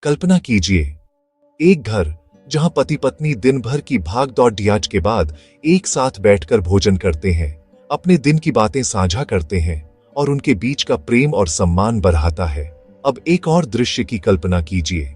कल्पना कीजिए, एक घर जहां पति पत्नी दिन भर की भाग दौड़ डियाज के बाद एक साथ बैठकर भोजन करते हैं, अपने दिन की बातें साझा करते हैं और उनके बीच का प्रेम और सम्मान बढ़ाता है। अब एक और दृश्य की कल्पना कीजिए।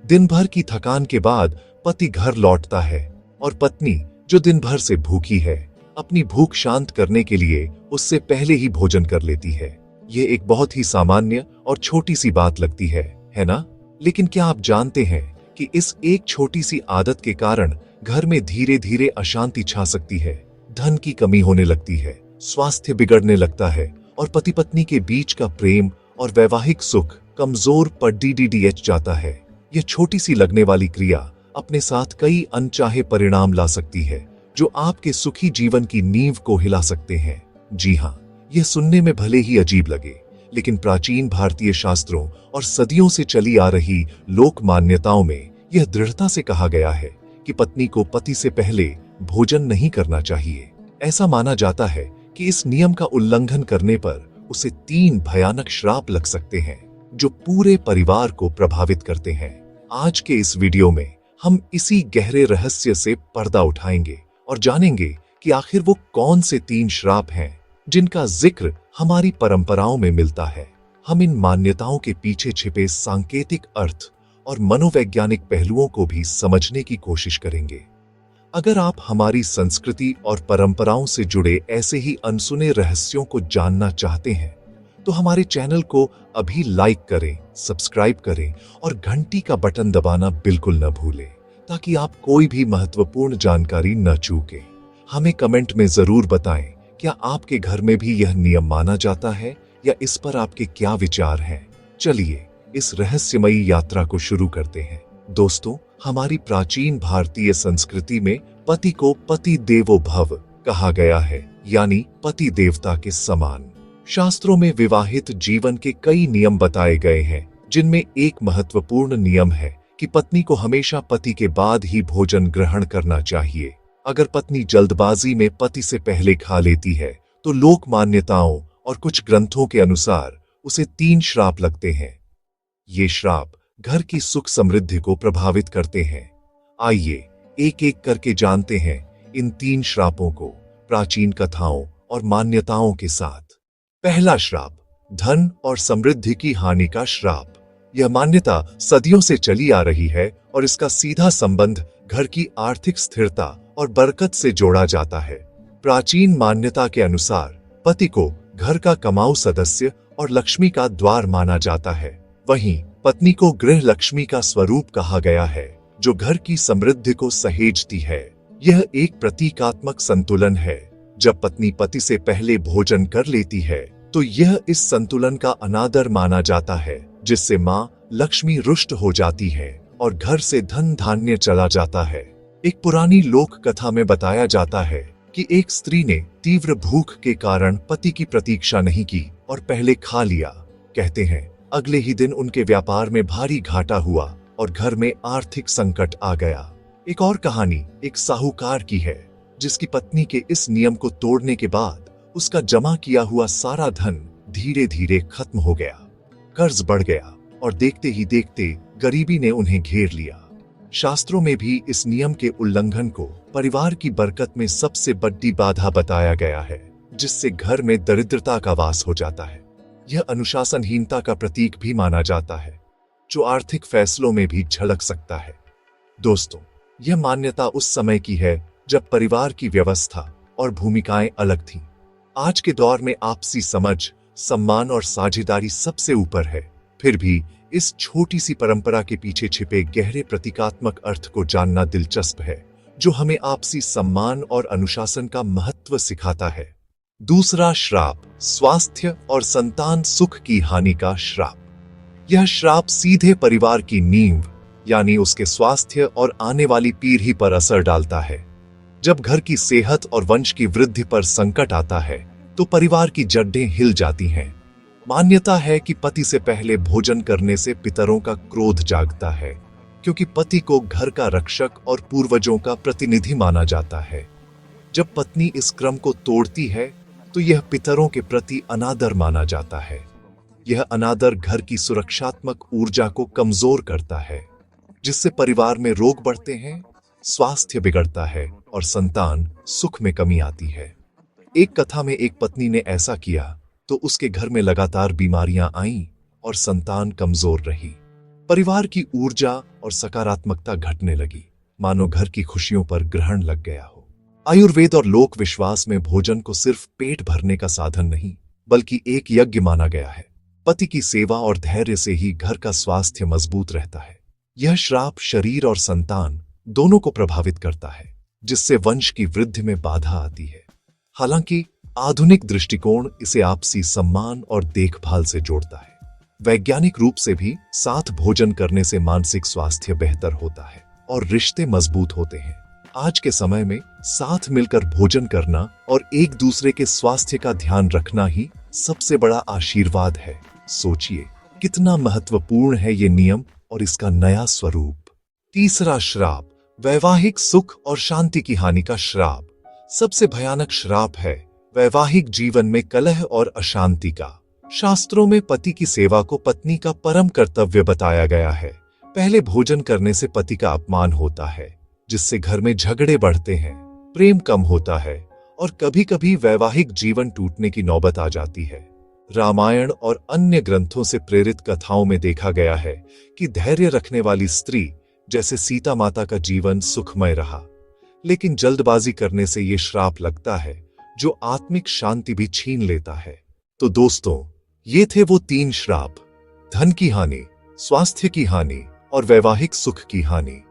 दिन भर की थकान के बाद पति घर लौटता है और पत्नी, जो दिन भर से भूखी है, अपनी भूख शांत करने के लिए उससे पहले ही भोजन कर लेती है। ये एक बहुत ही सामान्य और छोटी सी बात लगती है ना? लेकिन क्या आप जानते हैं कि इस एक छोटी सी आदत के कारण घर में धीरे धीरे अशांति छा सकती है, धन की कमी होने लगती है, स्वास्थ्य बिगड़ने लगता है और पति पत्नी के बीच का प्रेम और वैवाहिक सुख कमजोर पर डीडीडीएच जाता है। यह छोटी सी लगने वाली क्रिया अपने साथ कई अनचाहे परिणाम ला सकती है, जो आपके सुखी जीवन की नींव को हिला सकते हैं। जी हाँ, यह सुनने में भले ही अजीब लगे, लेकिन प्राचीन भारतीय शास्त्रों और सदियों से चली आ रही लोक मान्यताओं में यह दृढ़ता से कहा गया है कि पत्नी को पति से पहले भोजन नहीं करना चाहिए। ऐसा माना जाता है कि इस नियम का उल्लंघन करने पर उसे 3 भयानक श्राप लग सकते हैं, जो पूरे परिवार को प्रभावित करते हैं। आज के इस वीडियो में हम इसी गहरे रहस्य से पर्दा उठाएंगे और जानेंगे कि आखिर वो कौन से 3 श्राप हैं जिनका जिक्र हमारी परंपराओं में मिलता है। हम इन मान्यताओं के पीछे छिपे सांकेतिक अर्थ और मनोवैज्ञानिक पहलुओं को भी समझने की कोशिश करेंगे। अगर आप हमारी संस्कृति और परंपराओं से जुड़े ऐसे ही अनसुने रहस्यों को जानना चाहते हैं, तो हमारे चैनल को अभी लाइक करें, सब्सक्राइब करें और घंटी का बटन दबाना बिल्कुल न भूलें, ताकि आप कोई भी महत्वपूर्ण जानकारी न चूकें। हमें कमेंट में जरूर बताएं, क्या आपके घर में भी यह नियम माना जाता है या इस पर आपके क्या विचार हैं? चलिए इस रहस्यमयी यात्रा को शुरू करते हैं। दोस्तों, हमारी प्राचीन भारतीय संस्कृति में पति को पति देवो भव कहा गया है, यानी पति देवता के समान। शास्त्रों में विवाहित जीवन के कई नियम बताए गए हैं, जिनमें एक महत्वपूर्ण नियम है कि पत्नी को हमेशा पति के बाद ही भोजन ग्रहण करना चाहिए। अगर पत्नी जल्दबाजी में पति से पहले खा लेती है, तो लोक मान्यताओं और कुछ ग्रंथों के अनुसार उसे 3 श्राप लगते हैं। ये श्राप घर की सुख समृद्धि को प्रभावित करते हैं। आइए एक एक करके जानते हैं इन 3 श्रापों को प्राचीन कथाओं और मान्यताओं के साथ। पहला श्राप, धन और समृद्धि की हानि का श्राप। यह मान्यता सदियों से चली आ रही है और इसका सीधा संबंध घर की आर्थिक स्थिरता और बरकत से जोड़ा जाता है। प्राचीन मान्यता के अनुसार पति को घर का कमाऊ सदस्य और लक्ष्मी का द्वार माना जाता है। वहीं पत्नी को गृह लक्ष्मी का स्वरूप कहा गया है, जो घर की समृद्धि को सहेजती है। यह एक प्रतीकात्मक संतुलन है। जब पत्नी पति से पहले भोजन कर लेती है, तो यह इस संतुलन का अनादर माना जाता है, जिससे मां लक्ष्मी रुष्ट हो जाती है और घर से धन धान्य चला जाता है। एक पुरानी लोक कथा में बताया जाता है कि एक स्त्री ने तीव्र भूख के कारण पति की प्रतीक्षा नहीं की और पहले खा लिया। कहते हैं, अगले ही दिन उनके व्यापार में भारी घाटा हुआ और घर में आर्थिक संकट आ गया। एक और कहानी एक साहूकार की है, जिसकी पत्नी के इस नियम को तोड़ने के बाद उसका जमा किया हुआ सारा धन धीरे धीरे खत्म हो गया। कर्ज बढ़ गया और देखते ही देखते गरीबी ने उन्हें घेर लिया। शास्त्रों में भी इस नियम के उल्लंघन को परिवार की बरकत में सबसे बड़ी बाधा बताया गया है, जिससे घर में दरिद्रता का वास हो जाता है। यह अनुशासनहीनता का प्रतीक भी माना जाता है, जो आर्थिक फैसलों में भी झलक सकता है। दोस्तों, यह मान्यता उस समय की है जब परिवार की व्यवस्था और भूमिकाएं अलग थीं। आज के दौर में आपसी समझ, सम्मान और साझेदारी सबसे ऊपर है। फिर भी इस छोटी सी परंपरा के पीछे छिपे गहरे प्रतीकात्मक अर्थ को जानना दिलचस्प है, जो हमें आपसी सम्मान और अनुशासन का महत्व सिखाता है। दूसरा श्राप, स्वास्थ्य और संतान सुख की हानि का श्राप। यह श्राप सीधे परिवार की नींव, यानी उसके स्वास्थ्य और आने वाली पीढ़ी पर असर डालता है। जब घर की सेहत और वंश की वृद्धि पर संकट आता है, तो परिवार की जड़ें हिल जाती हैं। मान्यता है कि पति से पहले भोजन करने से पितरों का क्रोध जागता है, क्योंकि पति को घर का रक्षक और पूर्वजों का प्रतिनिधि माना जाता है। जब पत्नी इस क्रम को तोड़ती है, तो यह पितरों के प्रति अनादर माना जाता है। यह अनादर घर की सुरक्षात्मक ऊर्जा को कमजोर करता है, जिससे परिवार में रोग बढ़ते हैं, स्वास्थ्य बिगड़ता है और संतान सुख में कमी आती है। एक कथा में एक पत्नी ने ऐसा किया तो उसके घर में लगातार बीमारियां आईं और संतान कमजोर रही। परिवार की ऊर्जा और सकारात्मकता घटने लगी, मानो घर की खुशियों पर ग्रहण लग गया हो। आयुर्वेद और लोक विश्वास में भोजन को सिर्फ पेट भरने का साधन नहीं, बल्कि एक यज्ञ माना गया है। पति की सेवा और धैर्य से ही घर का स्वास्थ्य मजबूत रहता है। यह श्राप शरीर और संतान दोनों को प्रभावित करता है, जिससे वंश की वृद्धि में बाधा आती है। हालांकि आधुनिक दृष्टिकोण इसे आपसी सम्मान और देखभाल से जोड़ता है। वैज्ञानिक रूप से भी साथ भोजन करने से मानसिक स्वास्थ्य बेहतर होता है और रिश्ते मजबूत होते हैं। आज के समय में साथ मिलकर भोजन करना और एक दूसरे के स्वास्थ्य का ध्यान रखना ही सबसे बड़ा आशीर्वाद है। सोचिए कितना महत्वपूर्ण है ये नियम और इसका नया स्वरूप। तीसरा श्राप, वैवाहिक सुख और शांति की हानि का श्राप। सबसे भयानक श्राप है वैवाहिक जीवन में कलह और अशांति का। शास्त्रों में पति की सेवा को पत्नी का परम कर्तव्य बताया गया है। पहले भोजन करने से पति का अपमान होता है, जिससे घर में झगड़े बढ़ते हैं, प्रेम कम होता है और कभी-कभी वैवाहिक जीवन टूटने की नौबत आ जाती है। रामायण और अन्य ग्रंथों से प्रेरित कथाओं में देखा गया है कि धैर्य रखने वाली स्त्री जैसे सीता माता का जीवन सुखमय रहा, लेकिन जल्दबाजी करने से ये श्राप लगता है जो आत्मिक शांति भी छीन लेता है। तो दोस्तों, ये थे वो 3 श्राप, धन की हानि, स्वास्थ्य की हानि और वैवाहिक सुख की हानि।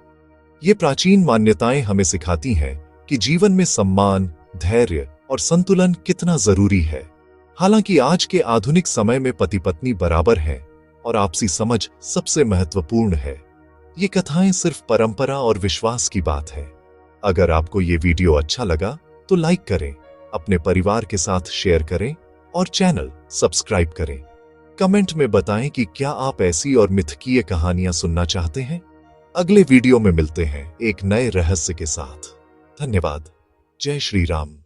ये प्राचीन मान्यताएं हमें सिखाती हैं कि जीवन में सम्मान, धैर्य और संतुलन कितना जरूरी है। हालांकि आज के आधुनिक समय में पति पत्नी बराबर हैं और आपसी समझ सबसे महत्वपूर्ण है। ये कथाएं सिर्फ परंपरा और विश्वास की बात है। अगर आपको ये वीडियो अच्छा लगा तो लाइक करें, अपने परिवार के साथ शेयर करें और चैनल सब्सक्राइब करें। कमेंट में बताएं कि क्या आप ऐसी और मिथकीय कहानियां सुनना चाहते हैं। अगले वीडियो में मिलते हैं एक नए रहस्य के साथ। धन्यवाद। जय श्री राम।